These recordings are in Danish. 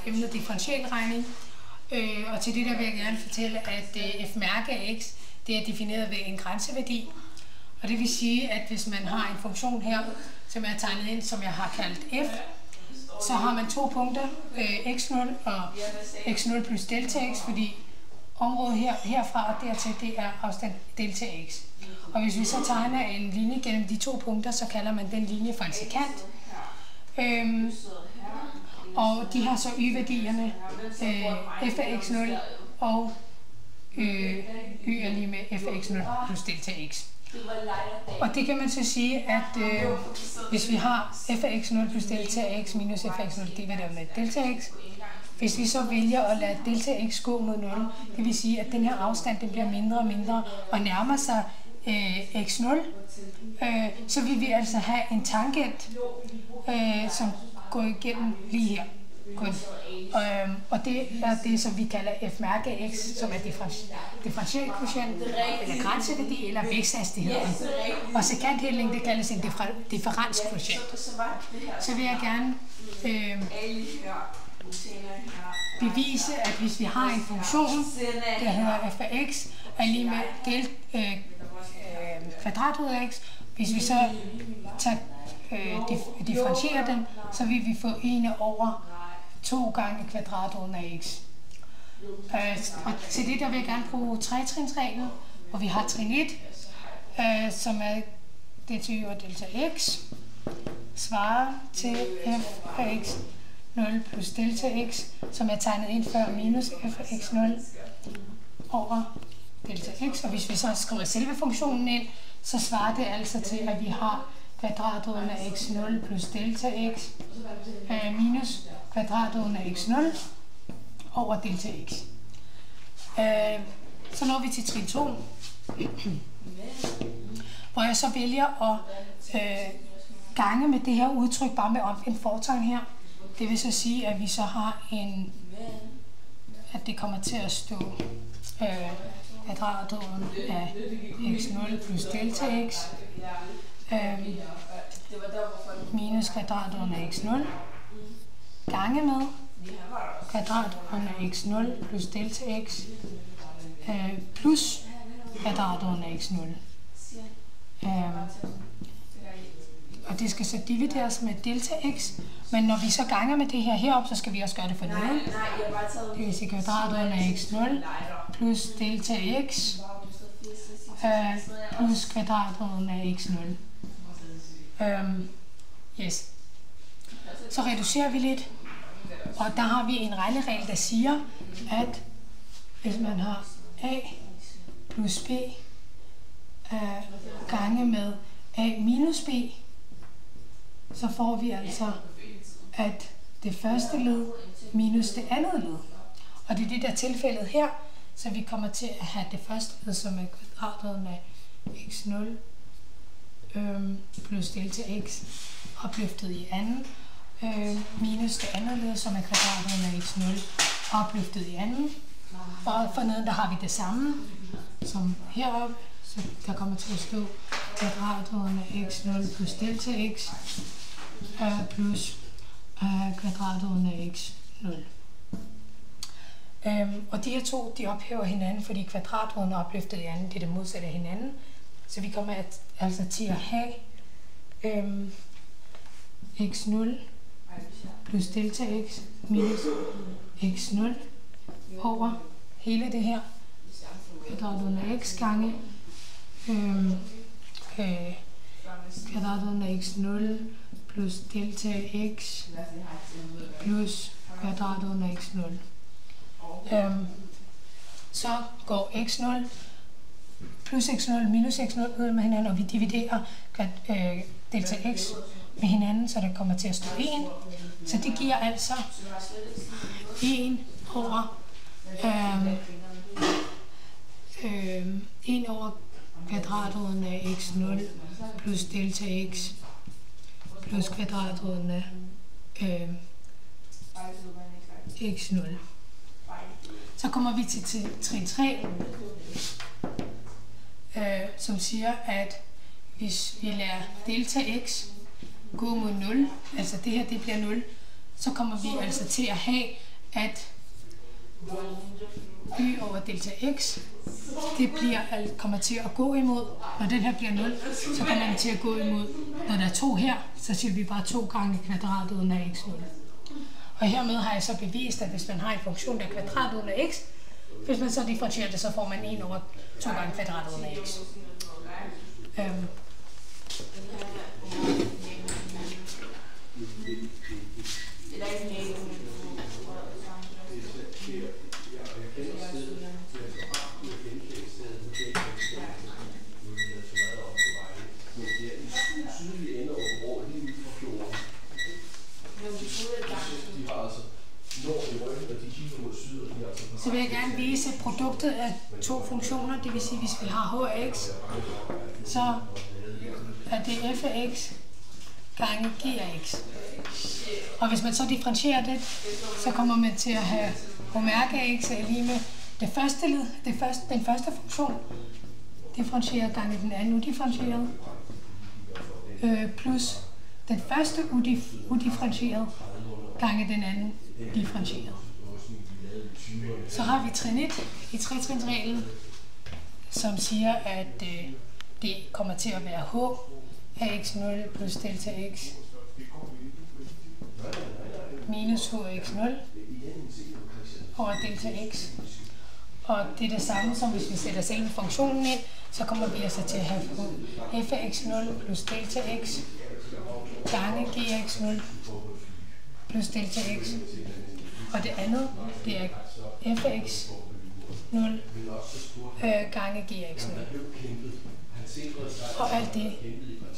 emnet differentialregning. Og til det der vil jeg gerne fortælle, at f mærke af x, det er defineret ved en grænseværdi. Og det vil sige, at hvis man har en funktion her, som er tegnet ind, som jeg har kaldt f, så har man to punkter, x0 og x0 plus delta x, fordi området herfra og dertil, det er afstand delta x. Og hvis vi så tegner en linje gennem de to punkter, så kalder man den linje for en sekant. Og de har så y-værdierne f af x0 og y er lige med f af x0 plus delta x. Og det kan man så sige, at hvis vi har f af x0 plus delta x minus f af x0 divideret med delta x, hvis vi så vælger at lade delta x gå mod 0, det vil sige, at den her afstand den bliver mindre og mindre og nærmer sig x0, så vil vi altså have en tangent, som går igennem lige her. Og det er det, som vi kalder f mærke af x, som er differentialkvotient, eller grænseværdi, eller væksthastigheden. Og sekanthældning, det kaldes en differenskvotient. Så vil jeg gerne bevise, at hvis vi har en funktion, der hedder f af x, er lige med kvadratet af x, hvis vi så differentierer den, så vil vi få 1 over 2 gange kvadratroden af x. Og til det der vil jeg gerne bruge 3-trinsreglen, hvor vi har trin 1, som er det til over delta x, svarer til f af x 0 plus delta x, som er tegnet ind før minus f af x 0 over delta x. Og hvis vi så skriver selve funktionen ind, så svarer det altså til, at vi har kvadratroden af x0 plus delta x minus kvadratroden af x0 over delta x. Så når vi til trin 2, hvor jeg så vælger at gange med det her udtryk bare med omvendt fortegn her. Det vil så sige, at vi så har at det kommer til at stå kvadratroden af x0 plus delta x minus kvadratroden af x0 gange med kvadratroden af x0 plus delta x plus kvadratroden af x0. Og det skal så divideres med delta x, men når vi så ganger med det her heroppe, så skal vi også gøre det for 0. Det vil sige kvadratroden af x0 plus delta x plus kvadratroden af x0. Yes. Så reducerer vi lidt, og der har vi en regneregel, der siger, at hvis man har a plus b gange med a minus b, så får vi altså, at det første led minus det andet led. Og det er det der tilfældet her, så vi kommer til at have det første led, som er kvadratroden af x0 plus delta x opløftet i anden, minus det andet led, som er kvadratroden af x0 opløftet i anden. Og forneden der har vi det samme som heroppe, så der kommer til at stå kvadratroden af x0 plus delta x plus kvadratroden af x0. Og de her to, de ophæver hinanden, fordi kvadratroden er opløftet i anden, det er det modsatte af hinanden. Så vi kommer altså til at have x0 plus delta x minus x0 over hele det her kvadratroden af x gange kvadratroden af x0 plus delta x plus kvadratroden af x0. Så går x0 plus x0 minus x0 ud med hinanden, og vi dividerer delta x med hinanden, så der kommer til at stå 1. Så det giver altså 1 over 1 over kvadratroden af x0 plus delta x plus kvadratroden af x0. Så kommer vi til trin 3, som siger, at hvis vi lader delta x gå mod 0, altså det her det bliver 0, så kommer vi altså til at have, at y over delta x, det kommer til at gå imod, når den her bliver 0, så kommer den til at gå imod, når der er 2 her, så siger vi bare 2 gange kvadratruden af x0. Og hermed har jeg så bevist, at hvis man har en funktion, der er kvadratruden af x, hvis man så differentierer det, så får man 1 over 2 gange kvadratruden af x. Så vil jeg gerne vise produktet af 2 funktioner, det vil sige, hvis vi har h af x, så er det f af x gange g af x. Og hvis man så differentierer det, så kommer man til at have h mærke af x er lige med det første led, den første funktion, differentieret gange den anden udifferentieret, plus den første udifferentieret gange den anden differentieret. Så har vi trin 1 i tretrinsreglen, som siger, at det kommer til at være h af x0 plus delta x minus h af x0 over delta x. Og det er det samme som hvis vi sætter selve funktionen ind, så kommer vi altså til at have f af x0 plus delta x gange g af x0 plus delta x. Og det andet, det er f af x0 gange g af x0. Og alt det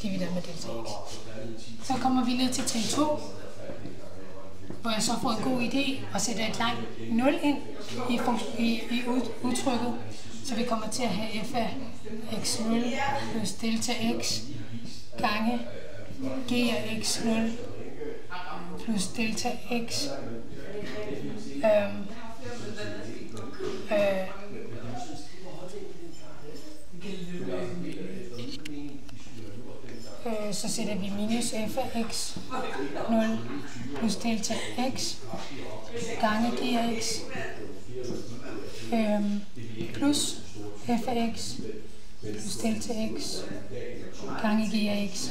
dividerer med delta x. Så kommer vi ned til trin 2, hvor jeg så får en god idé og sætter et langt 0 ind i udtrykket. Så vi kommer til at have f af x0 plus delta x gange g af x0 plus delta x så sætter vi minus f af x0 plus delta x gange g af x plus f af x plus delta x gange g af x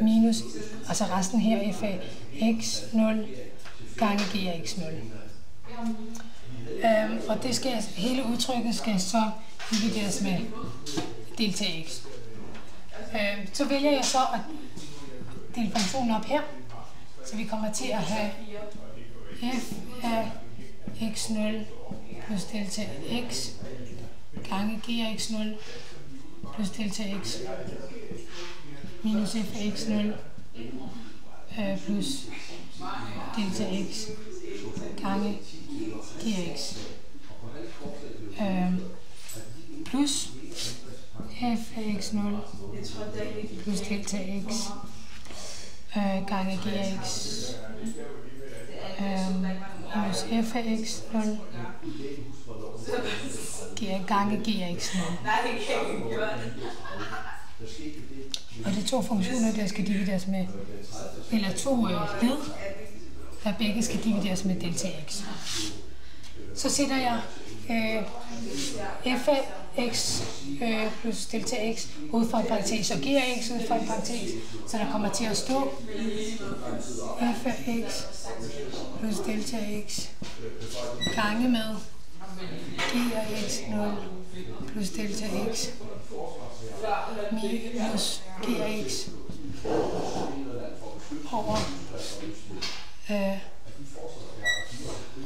minus, altså resten her f af x0 gange g af x0. Og det skal, hele udtrykket skal så divideres med delta x. Så vælger jeg så at dele funktionen op her, så vi kommer til at have f af x0 plus delta x gange g af x0 plus delta x minus f af x0 plus delta x gange g af x plus f af x0 plus delta x gange g af x minus f af x0 gange g af x0. Og det er 2 funktioner, der skal divideres med, eller 2 led, der begge skal divideres med delta x. Så sætter jeg f af x plus delta x ud for en parentes og g af x ud for en parentes, så der kommer til at stå f af x plus delta x gange med g af x0 plus delta x minus g af x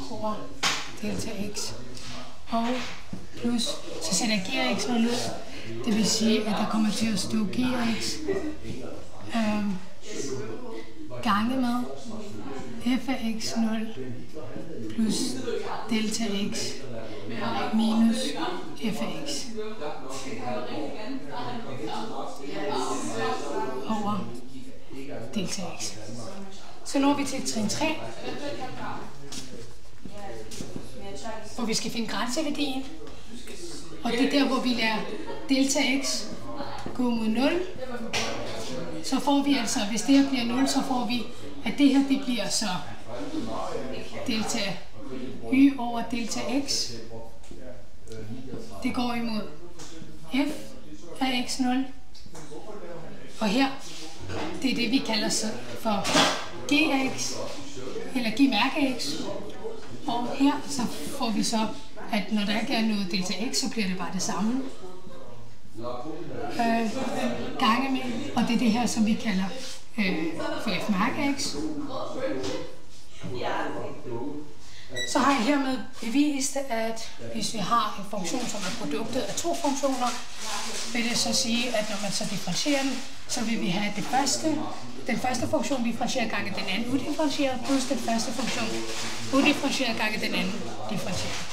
over delta x og plus, så sætter jeg g af x0 ud, det vil sige, at der kommer til at stå g af x gange med f af x0 plus delta x minus f af x over delta x. Så når vi til trin 3, hvor vi skal finde grænseværdien. Og det er der, hvor vi lader delta x gå mod 0. Så får vi altså, hvis det her bliver 0, så får vi, at det her det bliver så delta y over delta x, det går imod f af x0. Og her, det er det, vi kalder for g af x, eller g mærke x. Og her så får vi så, at når der ikke er noget delta x, så bliver det bare det samme. Gange med, og det er det her, som vi kalder for f mærke x. Så har jeg hermed bevist, at hvis vi har en funktion, som er produktet af to funktioner, vil det så sige, at når man så differentierer den, så vil vi have den første funktion differentieret gange den anden udifferentieret, plus den første funktion udifferentieret gange den anden differentieret.